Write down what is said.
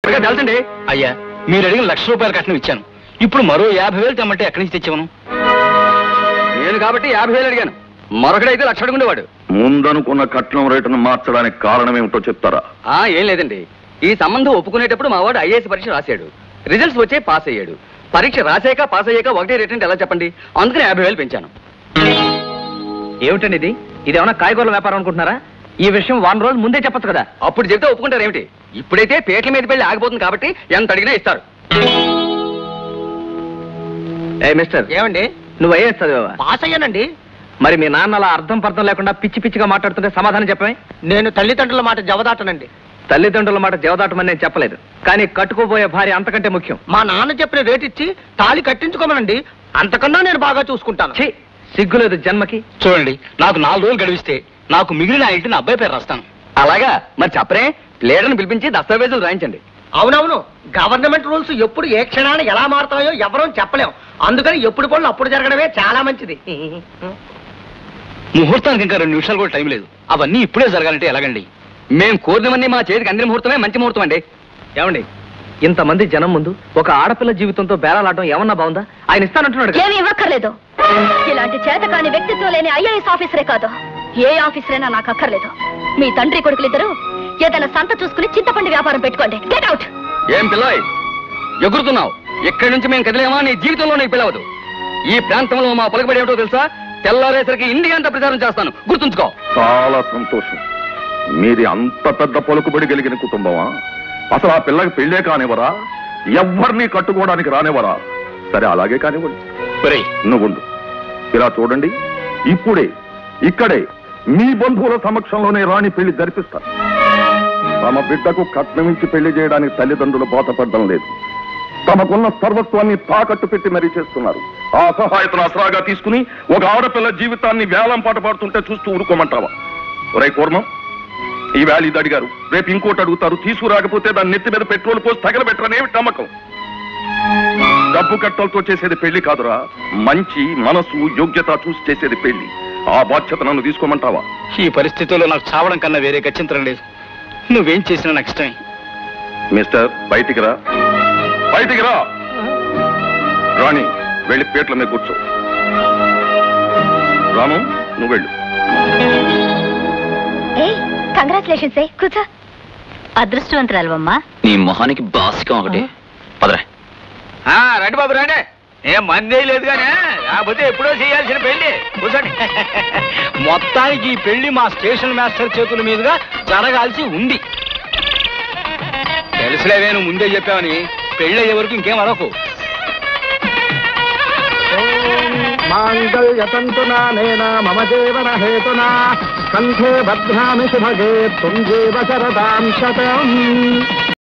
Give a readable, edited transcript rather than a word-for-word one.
ఇప్పటికే తెలుసండి. అయ్యా, మీరు అడిగిన ₹1,00,000 కట్నం ఇచ్చాను. ఇప్పుడు మరో 50,000 తెమ్మంటే ఎక్కడి నుంచి తెచ్చాను? నేను కాబట్టి 50,000 అడిగాను. మరొకడైతే 1,00,000 అడుగుండేవాడు. ముందనుకున్న కట్నం రేటును మార్చడానికి కారణం ఏమిటో చెప్తారా? ఏం లేదండి. ఈ సంబంధం ఒప్పుకునేటప్పుడు మా వాడు ఐఏఎస్ పరీక్ష రాశాడు. రిజల్ట్స్ వచ్చే పాస్ అయ్యాడు. పరీక్ష రాసాక పాస్ అయ్యాక ఒకటే రేట్ అంటే ఎలా చెప్పండి? అందుకని 50,000 పెంచాను. ఏమిటండి ఇది? ఇదేమన్నా కాయగూరల వ్యాపారం అనుకుంటున్నారా? ఈ విషయం 1 రోజు ముందే చెప్పచ్చు కదా. అప్పుడు చెప్తే ఒప్పుకుంటారు ఏమిటి? ఇప్పుడైతే పేట్ల మీద పెళ్లి ఆగిపోతుంది కాబట్టి ఎంత అడిగినా ఇస్తారు. మిస్టర్, ఏమండి నువ్వు ఐఏఎస్ చదివావా? పాస్ అయ్యానండి. మరి మీ నాన్న అలా అర్థం పర్థం లేకుండా పిచ్చి పిచ్చిగా మాట్లాడుతుంటే సమాధానం చెప్పమే. నేను తల్లిదండ్రుల మాట జవదాటనండి. తల్లిదండ్రుల మాట జవదాటమని నేను చెప్పలేదు, కానీ కట్టుకోబోయే భార్య అంతకంటే ముఖ్యం. మా నాన్న చెప్పిన రేట్ ఇచ్చి తాళి కట్టించుకోమనండి. అంతకన్నా నేను బాగా చూసుకుంటాను. సిగ్గులేదు జన్మకి. చూడండి, నాకు 4 రోజులు గడివిస్తే నాకు మిగిలిన ఇంటిని అబ్బాయి పేరు రాస్తాను. అలాగా? మరి చెప్పరే, లీడర్ని పిలిపించి దస్తావేజులు రాయించండి. అవునవును, గవర్నమెంట్ రూల్స్ ఎప్పుడు ఏ క్షణాన్ని ఎలా మారుతాయో ఎవరూ చెప్పలేం. అందుకని ఎప్పుడు పనులు అప్పుడు జరగడమే చాలా మంచిది. ముహూర్తానికి ఇంకా 2 నిమిషాలు కూడా టైం లేదు. అవన్నీ ఇప్పుడే జరగాలంటే ఎలాగండి? మేం కోరినవన్నీ మా చేతికి అందిన ముహూర్తమే మంచి ముహూర్తం అండి. ఏమండి, ఇంతమంది జనం ముందు ఒక ఆడపిల్ల జీవితంతో బేరాలాడడం ఏమన్నా బాగుందా? ఆయన ఇస్తానంటున్నాడు. ఏమీ ఇవ్వక్కర్లేదు. ఇలాంటి చేతకాని వ్యక్తిత్వం లేని ఐఏఎస్ ఆఫీసరే కాదు, ఏ ఆఫీసరైనా నాకు అక్కర్లేదు. మీ తండ్రి కొడుకులిద్దరూ ఏదైనా సంత చూసుకుని చింతపండు వ్యాపారం పెట్టుకోండి. Get out. ఏం పిల్లయ్ ఎగురుతున్నావు? ఇక్కడి నుంచి మేము కదిలేమా నీ జీవితంలో నీకు పిలవదు. ఈ ప్రాంతంలో మా పలుకుబడి ఏమిటో తెలుసా? తెల్లారేసరికి ఇండియా అంతా ప్రచారం చేస్తాను, గుర్తుంచుకో. చాలా సంతోషం. మీది అంత పెద్ద పలుకుబడి కలిగిన కుటుంబమా? అసలు ఆ పిల్లకి పెళ్ళే కానివరా? ఎవరిని కట్టుకోవడానికి రానివరా? సరే, అలాగే కానివ్వండి. నువ్వు ఇలా చూడండి, ఇప్పుడే ఇక్కడే మీ బంధువుల సమక్షంలోనే రాణి పెళ్లి జరిపిస్తాను. తమ బిడ్డకు కట్నమించి పెళ్లి చేయడానికి తల్లిదండ్రులు బాధపడడం లేదు. తమకున్న సర్వస్వాన్ని తాకట్టు పెట్టి మరీ చేస్తున్నారు. ఆ సహాయతను అసరాగా తీసుకుని ఒక ఆడపిల్ల జీవితాన్ని వేలం పాట పాడుతుంటే చూస్తూ ఊరుకోమంటావా? ఒరే కూర్మం, ఈ వేళ ఇది అడిగారు, రేపు ఇంకోటి అడుగుతారు. తీసుకురాకపోతే దాన్ని నెత్తి మీద పెట్రోల్ పోసి తగలబెట్టరనేమి నమ్మకం? డబ్బు కట్టలతో చేసేది పెళ్లి కాదురా, మంచి మనసు యోగ్యత చూసి చేసేది పెళ్లి. ఆ బాధ్యత నన్ను తీసుకోమంటావా? ఈ పరిస్థితుల్లో నాకు చావడం కన్నా వేరే గత్యంతరం లేదు. నువ్వేం చేసినా నాకు ఇష్టమే. మిస్టర్, బయటికి రా, బయటికి రా. రాణి, వెళ్ళి పేట్ల మీద కూర్చో. రాము, నువ్వు వెళ్ళు. కంగ్రాచులేషన్స్. కూర్చో. అదృష్టవంతురాలమ్మా. నీ మొహానికి బాసికం ఒకటి. పదరా. రండి బాబు, రండి. ఏం మంది లేదు కానీ లేకపోతే ఎప్పుడో చేయాల్సిన పెళ్లి. కూర్చోండి. మొత్తానికి ఈ పెళ్లి మా స్టేషన్ మాస్టర్ చేతుల మీదుగా జరగాల్సి ఉంది. తెలుసులేవే, నువ్వు ముందే చెప్పావని. పెళ్లి అయ్యే వరకు ఇంకేం అనకు. మాంగళ్యతంతునా నేనా మమ జీవన హేతునా కంఠే భద్రామి శుభగే త్వం జీవ శరదాం శతం.